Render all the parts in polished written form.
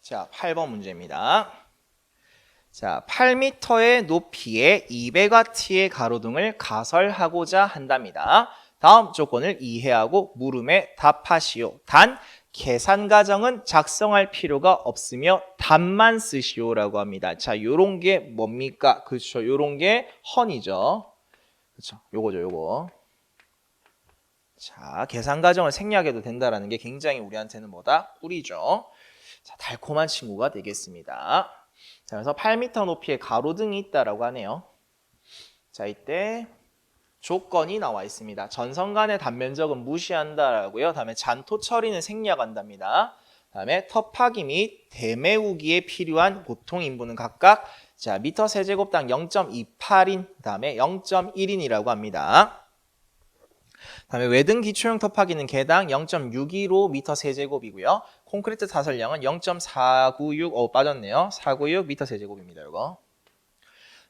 자, 8번 문제입니다. 자, 8m의 높이에 200W의 가로등을 가설하고자 한답니다. 다음 조건을 이해하고 물음에 답하시오. 단, 계산 과정은 작성할 필요가 없으며 답만 쓰시오라고 합니다. 자, 요런 게 뭡니까? 그렇죠. 요런 게 헌이죠. 그렇죠. 요거죠, 요거. 자, 계산 과정을 생략해도 된다라는 게 굉장히 우리한테는 뭐다? 꿀이죠. 자, 달콤한 친구가 되겠습니다. 자, 그래서 8m 높이의 가로등이 있다라고 하네요. 자, 이때 조건이 나와 있습니다. 전선간의 단면적은 무시한다라고요. 다음에 잔토 처리는 생략한답니다. 다음에 터파기 및 대매우기에 필요한 보통 인부는 각각 자, 미터 세제곱당 0.28인 다음에 0.1인이라고 합니다. 다음에 외등 기초형 터파기는 개당 0.615 미터 세제곱이고요. 콘크리트 타설량은 0.496 빠졌네요. 496 미터 세제곱입니다. 이거.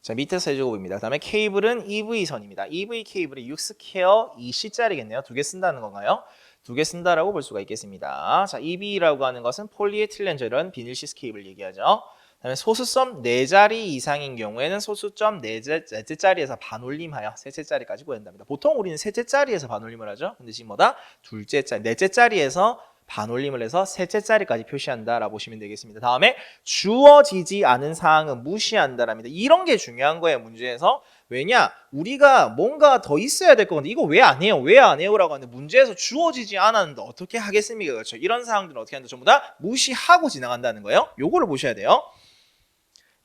자, 미터 세제곱입니다. 다음에 케이블은 EV선입니다. EV 케이블이 6스퀘어 2C짜리겠네요. 두 개 쓴다는 건가요? 두 개 쓴다라고 볼 수가 있겠습니다. 자, EV라고 하는 것은 폴리에틸렌 이런 비닐 시스 케이블 얘기하죠. 그다음에 소수점 4자리 이상인 경우에는 소수점 4자리에서 반올림하여 셋째 자리까지 구한답니다. 보통 우리는 셋째 자리에서 반올림을 하죠. 근데 지금 뭐다? 둘째 자리, 넷째 자리에서 반올림을 해서 셋째 자리까지 표시한다라고 보시면 되겠습니다. 다음에 주어지지 않은 사항은 무시한다랍니다. 이런 게 중요한 거예요, 문제에서. 왜냐? 우리가 뭔가 더 있어야 될 건데 이거 왜 안 해요? 왜 안 해요? 라고 하는데 문제에서 주어지지 않았는데 어떻게 하겠습니까? 그렇죠? 이런 사항들은 어떻게 하는데 전부 다 무시하고 지나간다는 거예요. 요거를 보셔야 돼요.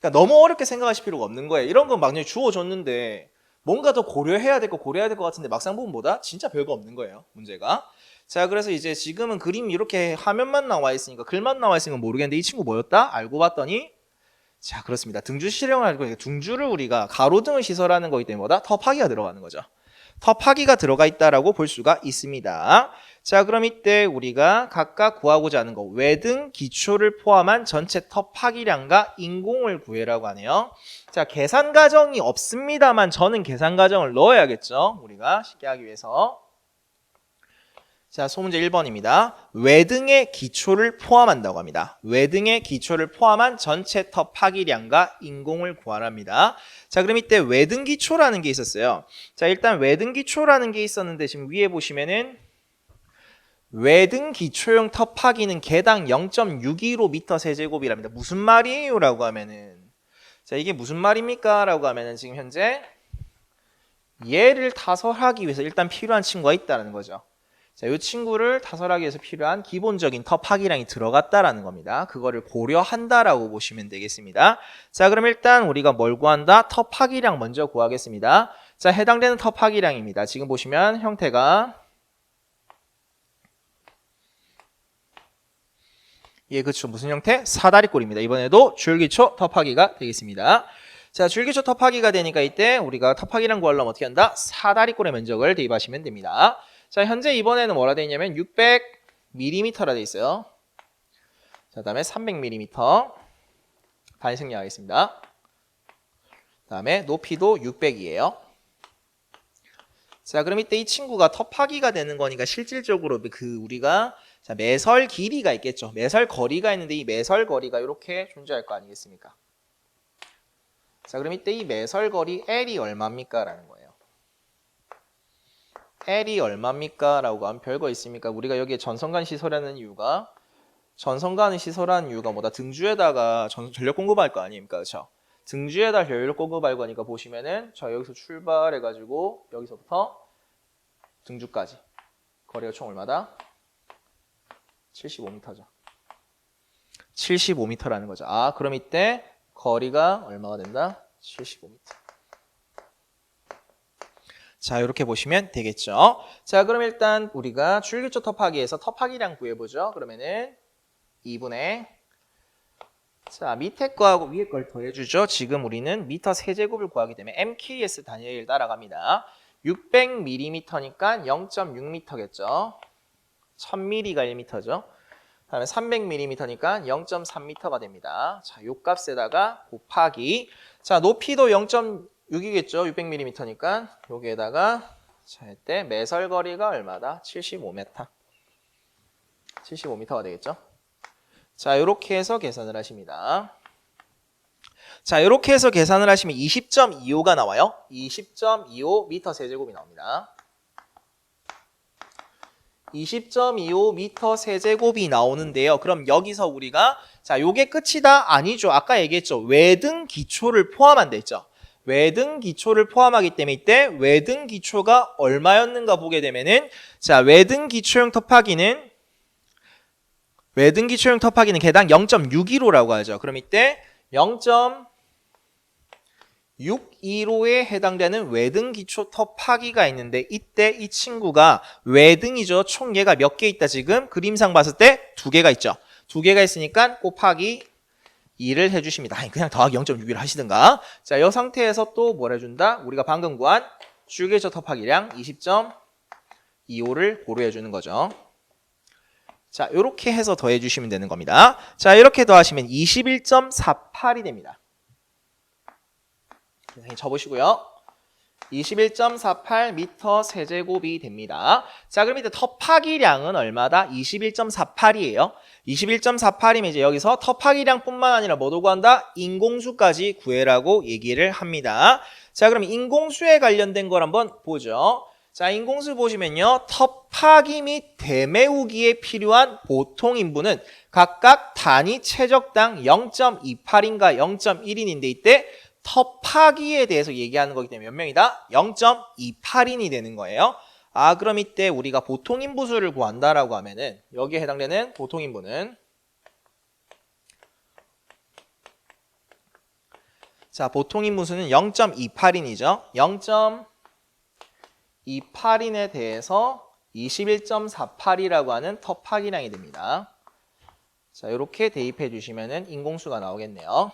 그러니까 너무 어렵게 생각하실 필요가 없는 거예요. 이런 건 막연히 주어졌는데 뭔가 더 고려해야 될 것 같은데 막상 보면 뭐다? 진짜 별거 없는 거예요, 문제가. 자, 그래서 이제 지금은 그림 이렇게 화면만 나와 있으니까 글만 나와 있으니까 모르겠는데 이 친구 뭐였다? 알고 봤더니 자, 그렇습니다. 등주 실형을 알고 있으니까 등주를 우리가 가로등을 시설하는 거기 때문에 뭐다? 터파기가 들어가는 거죠. 터파기가 들어가 있다라고 볼 수가 있습니다. 자, 그럼 이때 우리가 각각 구하고자 하는 거 외등 기초를 포함한 전체 터파기량과 인공을 구해라고 하네요. 자, 계산 과정이 없습니다만 저는 계산 과정을 넣어야겠죠. 우리가 쉽게 하기 위해서. 자, 소문제 1번입니다. 외등의 기초를 포함한다고 합니다. 외등의 기초를 포함한 전체 터파기량과 인공을 구하랍니다. 자, 그럼 이때 외등 기초라는 게 있었어요. 자, 일단 외등 기초라는 게 있었는데 지금 위에 보시면은 외등 기초용 터파기는 개당 0.615m 세제곱이랍니다. 무슨 말이에요? 라고 하면은 자, 이게 무슨 말입니까? 라고 하면은 지금 현재 얘를 타설하기 위해서 일단 필요한 친구가 있다는 거죠. 자, 이 친구를 타설하기 위해서 필요한 기본적인 터파기량이 들어갔다라는 겁니다. 그거를 고려한다라고 보시면 되겠습니다. 자, 그럼 일단 우리가 뭘 구한다? 터파기량 먼저 구하겠습니다. 자, 해당되는 터파기량입니다. 지금 보시면 형태가 예, 그렇죠. 무슨 형태? 사다리꼴입니다. 이번에도 줄기초 터파기가 되겠습니다. 자, 줄기초 터파기가 되니까 이때 우리가 터파기량 구하려면 어떻게 한다? 사다리꼴의 면적을 대입하시면 됩니다. 자, 현재 이번에는 뭐라 되어 있냐면 600mm라 되어 있어요. 자, 다음에 300mm 단위 생략하겠습니다. 다음에 높이도 600이에요. 자, 그럼 이때 이 친구가 터파기가 되는 거니까 실질적으로 우리가 자, 매설 길이가 있겠죠. 매설 거리가 있는데 이 매설 거리가 이렇게 존재할 거 아니겠습니까? 자, 그럼 이때 이 매설 거리 L이 얼마입니까? 라는 거예요. L이 얼마입니까? 라고 하면 별거 있습니까? 우리가 여기에 전선간 시설하는 이유가 전선간을 시설하는 이유가 뭐다? 등주에다가 전력 공급할 거 아닙니까? 그렇죠? 등주에다 전력 공급할 거니까 보시면은 저 여기서 출발해가지고 여기서부터 등주까지 거리가 총 얼마다? 75m죠. 75m라는 거죠. 아, 그럼 이때 거리가 얼마가 된다? 75m. 자, 이렇게 보시면 되겠죠. 자, 그럼 일단 우리가 줄기초 터파기에서 터파기량 구해보죠. 그러면은 2분의 자, 밑에 거하고 위에 걸 더해주죠. 지금 우리는 미터 세제곱을 구하기 때문에 MKS 단위를 따라갑니다. 600mm니까 0.6m겠죠. 1000mm가 1m죠. 다음에 300mm니까 0.3m가 됩니다. 자, 요 값에다가 곱하기 자, 높이도 0.6이겠죠. 600mm니까 여기에다가 자, 이때 매설 거리가 얼마다? 75m. 75m가 되겠죠. 자, 이렇게 해서 계산을 하십니다. 자, 이렇게 해서 계산을 하시면 20.25가 나와요. 20.25 미터 세제곱이 나옵니다. 20.25 미터 세제곱이 나오는데요. 그럼 여기서 우리가 자, 요게 끝이다? 아니죠. 아까 얘기했죠. 외등 기초를 포함한다 했죠. 외등 기초를 포함하기 때문에 이때 외등 기초가 얼마였는가 보게 되면은 자, 외등 기초형 곱하기는 개당 0.615라고 하죠. 그럼 이때 0.615에 해당되는 외등 기초 곱하기가 있는데 이때 이 친구가 외등이죠. 총 얘가 몇 개 있다 지금 그림상 봤을 때 2개가 있죠. 2개가 있으니까 곱하기 2를 해주십니다. 아니 그냥 더하기 0.6을 하시든가. 자, 이 상태에서 또 뭘 해준다? 우리가 방금 구한 주계조 곱하기량 20.25를 고려해 주는 거죠. 자, 이렇게 해서 더해 주시면 되는 겁니다. 자, 이렇게 더하시면 21.48이 됩니다. 쳐보시고요. 21.48 미터 세제곱이 됩니다. 자, 그럼 이제 곱하기량은 얼마다? 21.48이에요. 21.48이면 이제 여기서 곱하기량뿐만 아니라 뭐도 구한다? 인공수까지 구해라고 얘기를 합니다. 자, 그럼 인공수에 관련된 걸 한번 보죠. 자, 인공수 보시면요. 곱하기 및 대매우기에 필요한 보통 인분은 각각 단위 최적당 0.28인가 0.1인인데 이때 곱하기에 대해서 얘기하는 거기 때문에 몇 명이다? 0.28인이 되는 거예요. 아, 그럼 이때 우리가 보통 인부수를 구한다라고 하면은 여기에 해당되는 보통 인부는 자, 보통 인부수는 0.28인이죠. 0.28인에 대해서 21.48이라고 하는 곱하기량이 됩니다. 자, 이렇게 대입해 주시면은 인공수가 나오겠네요.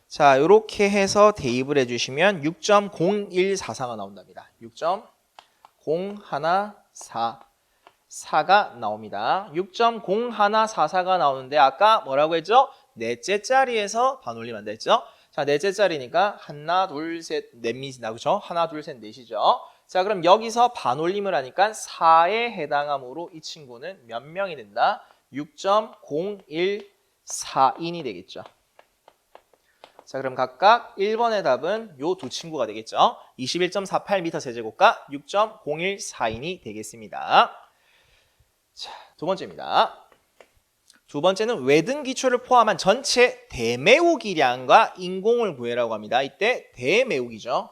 자, 이렇게 해서 대입을 해주시면 6.0144가 나온답니다. 6.0144가 나옵니다. 6.0144가 나오는데 아까 뭐라고 했죠? 넷째 자리에서 반올림 한다 했죠? 자, 넷째 자리니까 하나, 둘, 셋, 넷이 나오죠? 하나, 둘, 셋, 넷이죠? 자, 그럼 여기서 반올림을 하니까 4에 해당하므로 이 친구는 몇 명이 된다? 6.0142인이 되겠죠. 자, 그럼 각각 1번의 답은 요 두 친구가 되겠죠. 21.48m 세제곱과 6.0142인이 되겠습니다. 자, 두 번째입니다. 두 번째는 외등 기초를 포함한 전체 대매우기량과 인공을 구해라고 합니다. 이때 대매우기죠.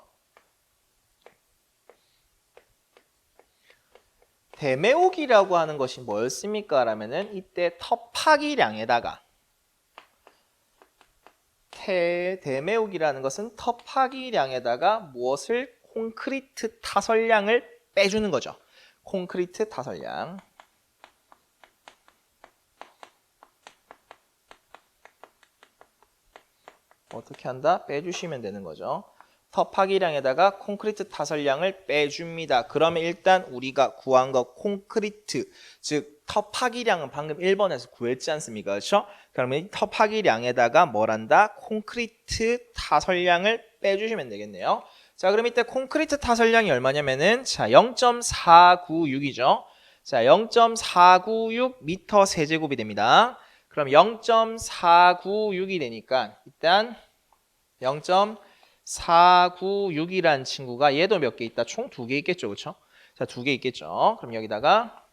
대매우기라고 하는 것이 뭐였습니까? 라면은 이때 곱하기량에다가 대매우기라는 것은 곱하기량에다가 무엇을 콘크리트 타설량을 빼주는 거죠. 콘크리트 타설량. 어떻게 한다? 빼주시면 되는 거죠. 곱하기량에다가 콘크리트 타설량을 빼줍니다. 그러면 일단 우리가 구한 거 콘크리트, 즉 곱하기량은 방금 1번에서 구했지 않습니까? 그렇죠? 그러면 이 곱하기량에다가 뭘 한다? 콘크리트 타설량을 빼주시면 되겠네요. 자, 그럼 이때 콘크리트 타설량이 얼마냐면은 자, 0.496이죠. 자, 0.496 미터 세제곱이 됩니다. 그럼 0.496이 되니까 일단 0.496이란 친구가 얘도 몇 개 있다? 총 2개 있겠죠. 그렇죠? 자, 2개 있겠죠. 그럼 여기다가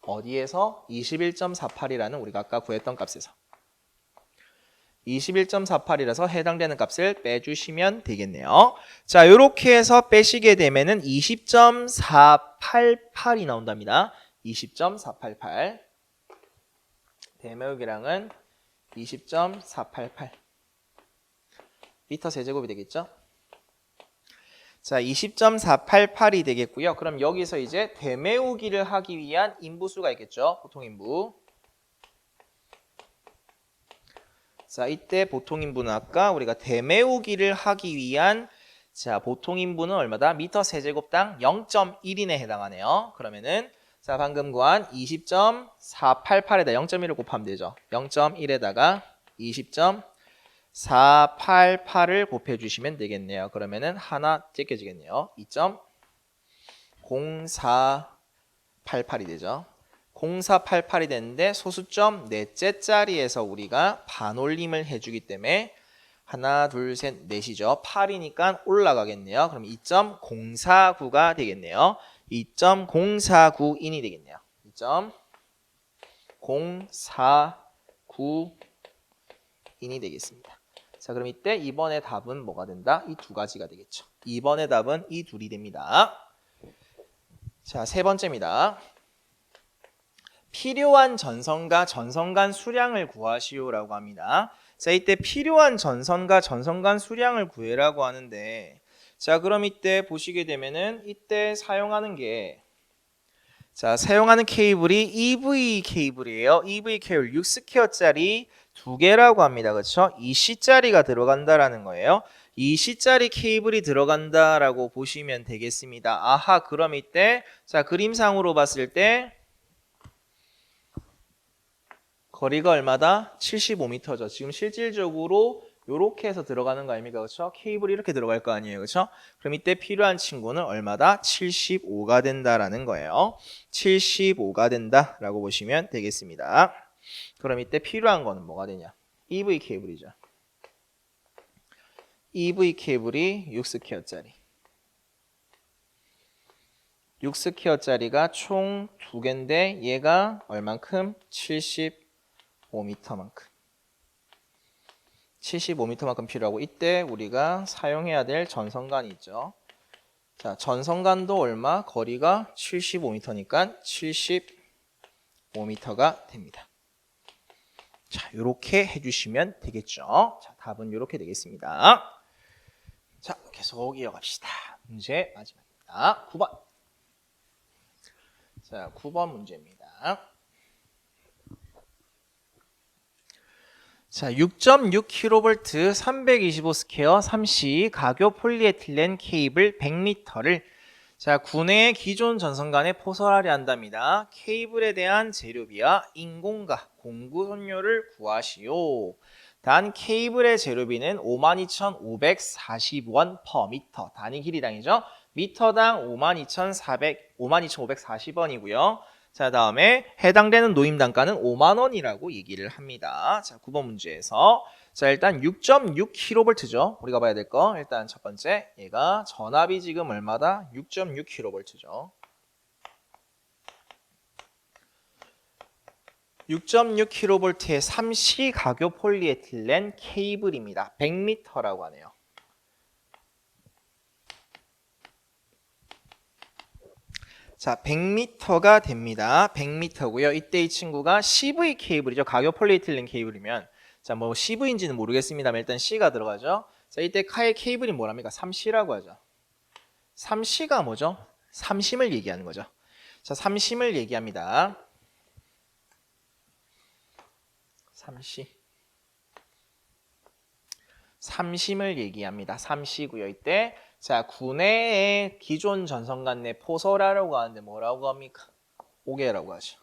어디에서? 21.48이라는 우리가 아까 구했던 값에서 21.48이라서 해당되는 값을 빼주시면 되겠네요. 자, 이렇게 해서 빼시게 되면은 20.488이 나온답니다. 20.488 대매우기량은 20.488 미터 세제곱이 되겠죠? 자, 20.488이 되겠고요. 그럼 여기서 이제 대매우기를 하기 위한 인부수가 있겠죠? 보통 인부. 자, 이때 보통 인부는 아까 우리가 대매우기를 하기 위한 자, 보통 인부는 얼마다? 미터 세제곱당 0.1인에 해당하네요. 그러면은 자, 방금 구한 20.488에다 0.1을 곱하면 되죠. 0.1에다가 20.488을 곱해주시면 되겠네요. 그러면은 하나 찢겨지겠네요. 2.0488이 되죠. 0488이 되는데 소수점 넷째 자리에서 우리가 반올림을 해주기 때문에 하나, 둘, 셋, 넷이죠. 8이니까 올라가겠네요. 그럼 2.049가 되겠네요. 2.049인이 되겠네요. 2.049인이 되겠습니다. 자, 그럼 이때 이번에 답은 뭐가 된다? 이 두 가지가 되겠죠. 이번의 답은 이 둘이 됩니다. 자, 세 번째입니다. 필요한 전선과 전선간 수량을 구하시오라고 합니다. 자, 이때 필요한 전선과 전선간 수량을 구해라고 하는데, 자, 그럼 이때 보시게 되면은 이때 사용하는 게, 자, 사용하는 케이블이 EV 케이블이에요. EV 케이블 6스퀘어짜리 2개라고 합니다. 그렇죠? 2C짜리가 들어간다라는 거예요. 2C짜리 케이블이 들어간다라고 보시면 되겠습니다. 아하, 그럼 이때 자, 그림상으로 봤을 때 거리가 얼마다? 75m죠. 지금 실질적으로 이렇게 해서 들어가는 거 아닙니까? 그렇죠? 케이블이 이렇게 들어갈 거 아니에요. 그렇죠? 그럼 이때 필요한 친구는 얼마다? 75가 된다라는 거예요. 75가 된다라고 보시면 되겠습니다. 그럼 이때 필요한 거는 뭐가 되냐? EV 케이블이죠. EV 케이블이 6스퀘어짜리. 6스퀘어짜리가 총 2개인데 얘가 얼만큼? 75m만큼. 75m만큼 필요하고 이때 우리가 사용해야 될 전선간이 있죠. 자, 전선간도 얼마? 거리가 75m니까 75m가 됩니다. 자, 이렇게 해주시면 되겠죠. 자, 답은 이렇게 되겠습니다. 자, 계속 이어갑시다. 문제 마지막입니다. 9번. 자, 9번 문제입니다. 자, 6.6kV 325스퀘어 3C 가교 폴리에틸렌 케이블 100m를 자, 국내의 기존 전선간에 포설하려 한답니다. 케이블에 대한 재료비와 인공과 공구 손료를 구하시오. 단 케이블의 재료비는 52,540원 per 미터. 단위 길이당이죠. 미터당 52,540원이고요. 자, 다음에 해당되는 노임 단가는 5만 원이라고 얘기를 합니다. 자, 9번 문제에서 자, 일단 6.6kV죠. 우리가 봐야 될 거. 일단 첫 번째, 얘가 전압이 지금 얼마다? 6.6kV죠. 6.6kV의 3C 가교 폴리에틸렌 케이블입니다. 100m라고 하네요. 자, 100m가 됩니다. 100m고요. 이때 이 친구가 CV 케이블이죠. 가교 폴리에틸렌 케이블이면 자, 뭐 CV인지는 모르겠습니다만 일단 C가 들어가죠. 자, 이때 카의 케이블이 뭐랍니까? 3C라고 하죠. 3C가 뭐죠? 삼심을 얘기하는 거죠. 자, 삼심을 얘기합니다. 3C. 삼심을 얘기합니다. 3C고요. 이때 자, 국내의 기존 전선간 내 포설하라고 하는데 뭐라고 합니까? 5개라고 하죠.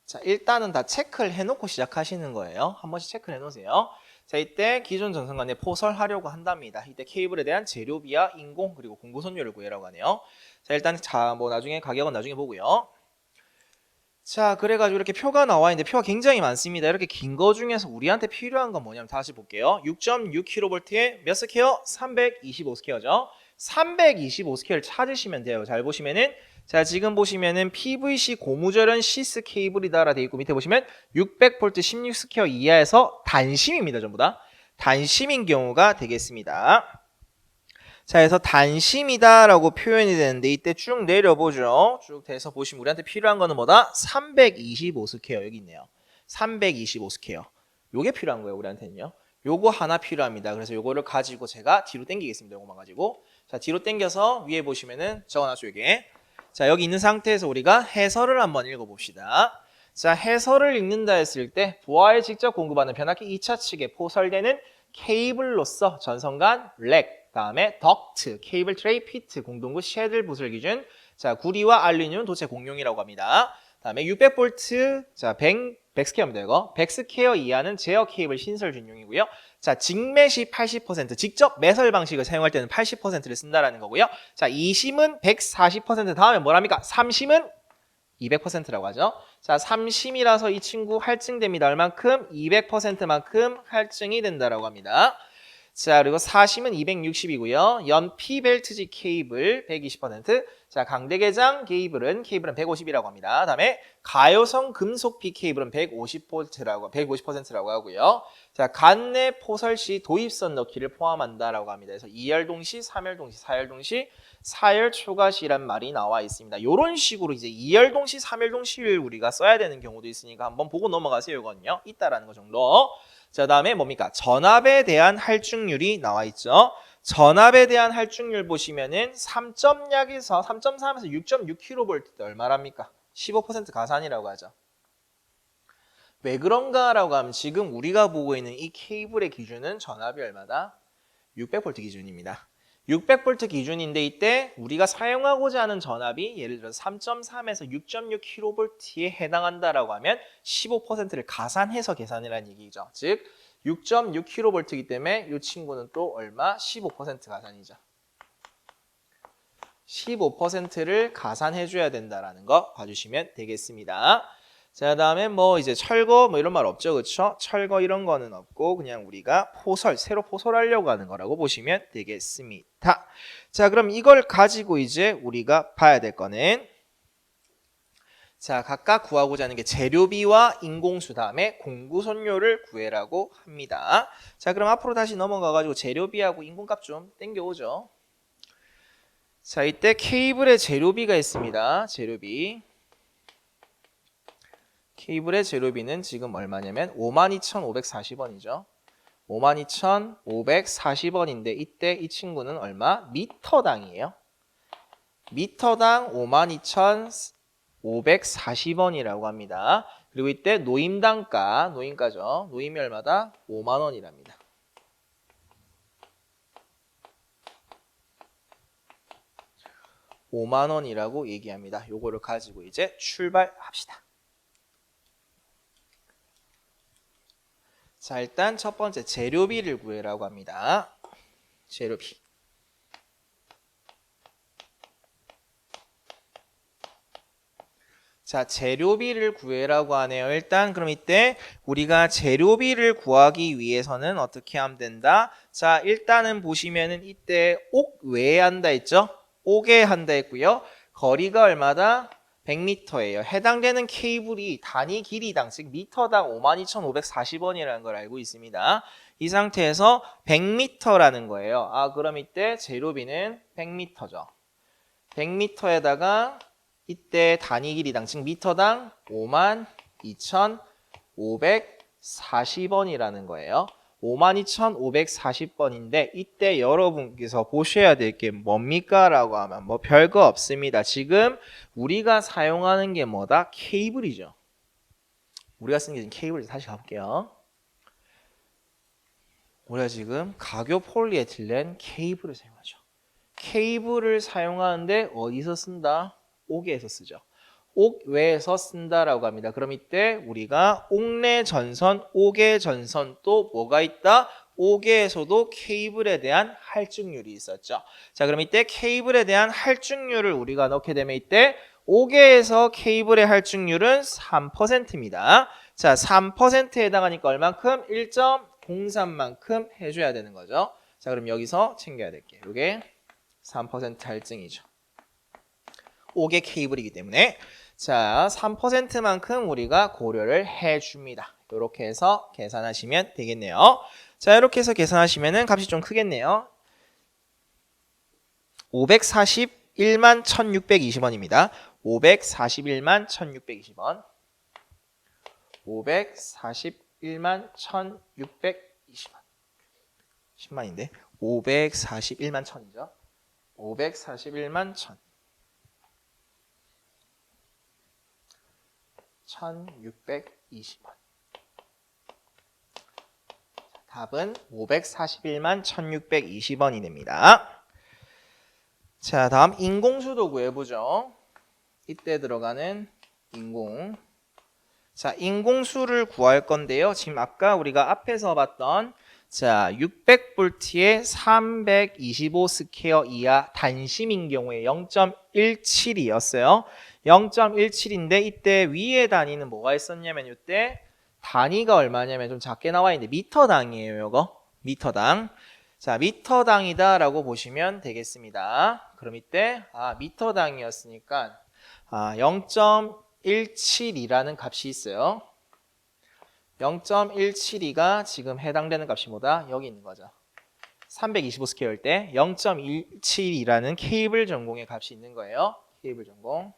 자, 일단은 다 체크를 해놓고 시작하시는 거예요. 한 번씩 체크를 해놓으세요. 자, 이때 기존 전선간 내 포설하려고 한답니다. 이때 케이블에 대한 재료비와 인공 그리고 공구 손료를 구해라고 하네요. 자, 일단 뭐 나중에 가격은 나중에 보고요. 자, 그래가지고 이렇게 표가 나와 있는데 표가 굉장히 많습니다. 이렇게 긴 거 중에서 우리한테 필요한 건 뭐냐면 다시 볼게요. 6.6kV에 몇 스퀘어? 325스퀘어죠. 325스퀘어를 찾으시면 돼요. 잘 보시면은 자, 지금 보시면은 PVC 고무절연 시스 케이블이다라 돼 있고 밑에 보시면 600V 16스퀘어 이하에서 단심입니다. 전부 다. 단심인 경우가 되겠습니다. 자, 그래서 단심이다라고 표현이 되는데 이때 쭉 내려보죠. 쭉 돼서 보시면 우리한테 필요한 거는 뭐다? 325스퀘어 여기 있네요. 325스퀘어. 요게 필요한 거예요, 우리한테는요. 요거 하나 필요합니다. 그래서 요거를 가지고 제가 뒤로 당기겠습니다. 요거만 가지고. 자, 뒤로 당겨서 위에 보시면은 적어놨죠, 여기에. 자, 여기 있는 상태에서 우리가 해설을 한번 읽어봅시다. 자, 해설을 읽는다 했을 때 부하에 직접 공급하는 변압기 2차 측에 포설되는 케이블로서 전선간 렉, 다음에 덕트, 케이블 트레이, 피트, 공동구, 쉐들 부설 기준. 자, 구리와 알루미늄은 도체 공용이라고 합니다. 다음에 600V, 자, 100스퀘어입니다, 이거. 100스퀘어 이하는 제어 케이블 신설 준용이고요. 자, 직매시 80%, 직접 매설 방식을 사용할 때는 80%를 쓴다라는 거고요. 자, 2심은 140% 다음에 뭐랍니까? 3심은 200%라고 하죠. 자, 3심이라서 이 친구 할증됩니다. 얼만큼? 200%만큼 할증이 된다라고 합니다. 자, 그리고 4심은 260이고요. 연 P벨트지 케이블 120%. 자, 강대개장 케이블은 150이라고 합니다. 다음에 가요성 금속 B 케이블은 150%라고 하고요. 자, 간내 포설 시 도입선 넣기를 포함한다라고 합니다. 그래서 2열 동시, 3열 동시, 4열 동시, 4열 초과 시란 말이 나와 있습니다. 이런 식으로 이제 2열 동시, 3열 동시를 우리가 써야 되는 경우도 있으니까 한번 보고 넘어가세요. 이거는요. 있다라는 거 정도. 자, 다음에 뭡니까? 전압에 대한 할증률이 나와 있죠. 전압에 대한 할증률 보시면은 3.3에서 6.6kV 때 얼마랍니까? 15% 가산이라고 하죠. 왜 그런가라고 하면 지금 우리가 보고 있는 이 케이블의 기준은 전압이 얼마다? 600V 기준입니다. 600V 기준인데 이때 우리가 사용하고자 하는 전압이 예를 들어서 3.3에서 6.6kV에 해당한다라고 하면 15%를 가산해서 계산이라는 얘기죠. 즉 6.6kV이기 때문에 이 친구는 또 얼마? 15% 가산이죠. 15%를 가산해줘야 된다라는 거 봐주시면 되겠습니다. 자, 다음에 뭐 이제 철거 뭐 이런 말 없죠, 그렇죠? 철거 이런 거는 없고 그냥 우리가 포설, 새로 포설하려고 하는 거라고 보시면 되겠습니다. 자, 그럼 이걸 가지고 이제 우리가 봐야 될 거는 자, 각각 구하고자 하는 게 재료비와 인공수 다음에 공구선료를 구해라고 합니다. 자, 그럼 앞으로 다시 넘어가가지고 재료비하고 인공값 좀 땡겨오죠. 자, 이때 케이블의 재료비가 있습니다. 재료비. 케이블의 재료비는 지금 얼마냐면 52,540원이죠. 52,540원인데 이때 이 친구는 얼마? 미터당이에요. 미터당 52,540원이라고 합니다. 그리고 이때 노임단가, 노임가죠. 노임이 얼마다? 5만 원이랍니다. (5만 원이라고 얘기합니다. 요거를 가지고 이제 출발합시다. 자, 일단 첫 번째 재료비를 구해라고 합니다. 재료비. 자, 재료비를 구해라고 하네요. 일단 그럼 이때 우리가 재료비를 구하기 위해서는 어떻게 하면 된다? 자, 일단은 보시면은 이때 옥 외에 한다 했죠? 옥에 한다 했고요. 거리가 얼마다? 100m예요. 해당되는 케이블이 단위 길이당, 즉 미터당 52,540원이라는 걸 알고 있습니다. 이 상태에서 100m라는 거예요. 아, 그럼 이때 재료비는 100m죠. 100m에다가 이때 단위 길이당, 즉 미터당 52,540원이라는 거예요. 52,540번인데 이때 여러분께서 보셔야 될 게 뭡니까? 라고 하면 뭐 별거 없습니다. 지금 우리가 사용하는 게 뭐다? 케이블이죠. 우리가 쓰는 게 지금 케이블이죠. 다시 가볼게요. 우리가 지금 가교 폴리에틸렌 케이블을 사용하죠. 케이블을 사용하는데 어디서 쓴다? 옥에서 쓰죠. 옥 외에서 쓴다라고 합니다. 그럼 이때 우리가 옥내 전선, 옥외 전선 또 뭐가 있다? 옥외에서도 케이블에 대한 할증률이 있었죠. 자, 그럼 이때 케이블에 대한 할증률을 우리가 넣게 되면 이때 옥외에서 케이블의 할증률은 3%입니다. 자, 3%에 해당하니까 얼만큼? 1.03만큼 해줘야 되는 거죠. 자, 그럼 여기서 챙겨야 될 게 이게 3% 할증이죠. 옥외 케이블이기 때문에 자, 3%만큼 우리가 고려를 해줍니다. 이렇게 해서 계산하시면 되겠네요. 자, 이렇게 해서 계산하시면은 값이 좀 크겠네요. 541만 1620원입니다. 541만 1620원. 541만 1620원. 10만인데 541만 1000이죠. 541만 1000. 1620원. 답은 541만 1620원이 됩니다. 자, 다음 인공수도 구해보죠. 이때 들어가는 인공. 자, 인공수를 구할 건데요. 지금 아까 우리가 앞에서 봤던 자, 600V에 325 스퀘어 이하 단심인 경우에 0.17이었어요. 0.17인데 이때 위에 단위는 뭐가 있었냐면 이때 단위가 얼마냐면 좀 작게 나와 있는데 미터당이에요. 이거 미터당. 자, 미터당이다라고 보시면 되겠습니다. 그럼 이때 미터당이었으니까 0.172라는 값이 있어요. 0.172가 지금 해당되는 값이 뭐다? 여기 있는 거죠. 325 스퀘어일 때 0.172라는 케이블 전공의 값이 있는 거예요. 케이블 전공.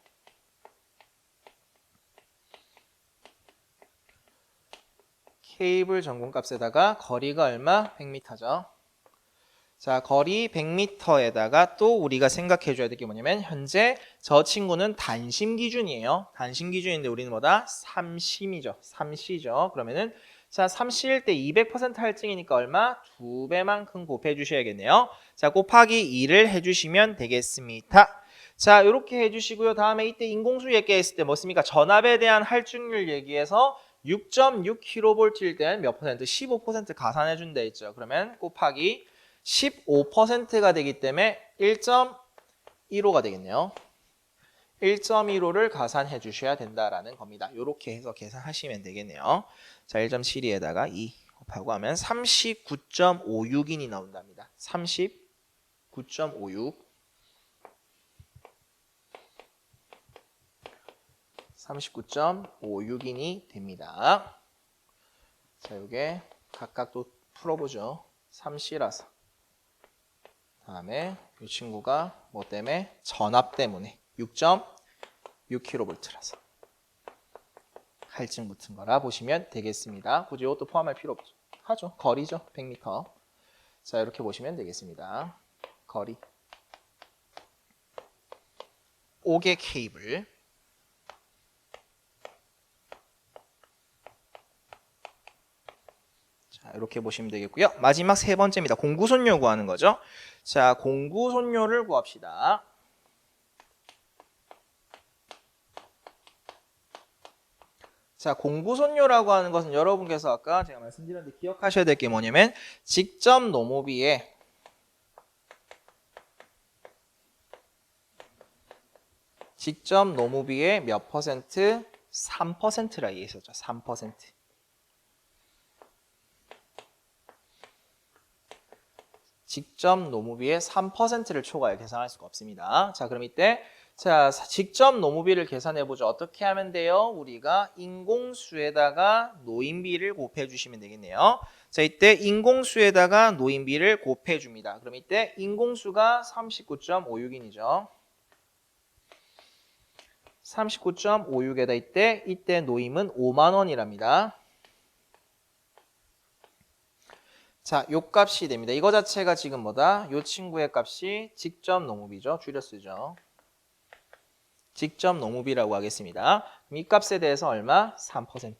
케이블 전공 값에다가 거리가 얼마? 100m죠. 자, 거리 100m에다가 또 우리가 생각해 줘야 될 게 뭐냐면 현재 저 친구는 단심 기준이에요. 단심 기준인데 우리는 뭐다? 3심이죠. 3C죠. 그러면은 자, 3C일 때 200% 할증이니까 얼마? 2배만큼 곱해 주셔야겠네요. 자, 곱하기 2를 해 주시면 되겠습니다. 자, 이렇게 해 주시고요. 다음에 이때 인공수 얘기했을 때 뭐습니까? 전압에 대한 할증률 얘기해서 6.6kV일 때는 몇 퍼센트? 15% 가산해 준다 했죠. 그러면 곱하기 15%가 되기 때문에 1.15가 되겠네요. 1.15를 가산해 주셔야 된다라는 겁니다. 이렇게 해서 계산하시면 되겠네요. 자, 1.72에다가 2 곱하고 하면 39.56인이 나온답니다. 39.56. 39.56인이 됩니다. 자, 이게 각각 또 풀어보죠. 3C라서. 다음에 이 친구가 뭐 때문에? 전압 때문에 6.6kV라서 할증 붙은 거라 보시면 되겠습니다. 굳이 이것도 포함할 필요 없죠. 하죠. 거리죠. 100m. 자, 이렇게 보시면 되겠습니다. 거리. 5개 케이블. 자, 이렇게 보시면 되겠고요. 마지막 세 번째입니다. 공구손료 구하는 거죠. 자, 공구손료를 구합시다. 자, 공구손료라고 하는 것은 여러분께서 아까 제가 말씀드렸는데 기억하셔야 될 게 뭐냐면 직접 노무비에 몇 퍼센트? 3%라 얘기했었죠. 3%. 직접 노무비의 3%를 초과해 계산할 수가 없습니다. 자, 그럼 이때 자, 직접 노무비를 계산해 보죠. 어떻게 하면 돼요? 우리가 인공수에다가 노인비를 곱해 주시면 되겠네요. 자, 이때 인공수에다가 노인비를 곱해 줍니다. 그럼 이때 인공수가 39.56인이죠. 39.56에다 이때 노임은 5만 원이랍니다. 자, 요 값이 됩니다. 이거 자체가 지금 뭐다? 요 친구의 값이 직접 노무비죠. 줄여 쓰죠. 직접 노무비라고 하겠습니다. 이 값에 대해서 얼마? 3%.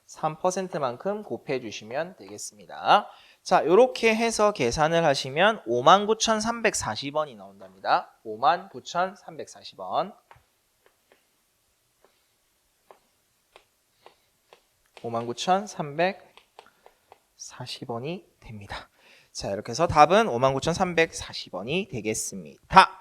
3%만큼 곱해 주시면 되겠습니다. 자, 이렇게 해서 계산을 하시면 59,340원이 나온답니다. 59,340원. 59,340원이 됩니다. 자, 이렇게 해서 답은 59,340원이 되겠습니다.